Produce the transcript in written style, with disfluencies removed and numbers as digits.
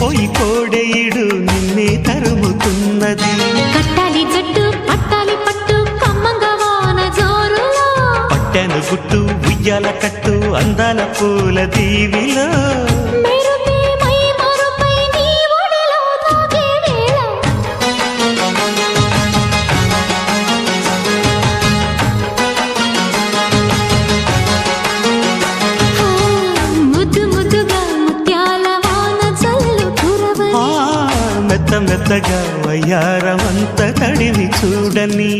మురిసిపోయి కోడేయుడు నిన్నే తరుముతున్నది. కట్టాలి జట్టు పట్టాలి పట్టు కమ్మంగా వాన జోరులో, పట్టెను గుట్టు ఉయ్యాల కట్టు అందాల పూల దీవిలో, మెరుపే మై మరుపై నీ ఒడిలో తాగే వేళ, ముద్దు ముద్దుగా ముత్యాల వాన జల్లు కురవని, మెత్త మెత్తగా వయ్యారమంత తడివి చూడని.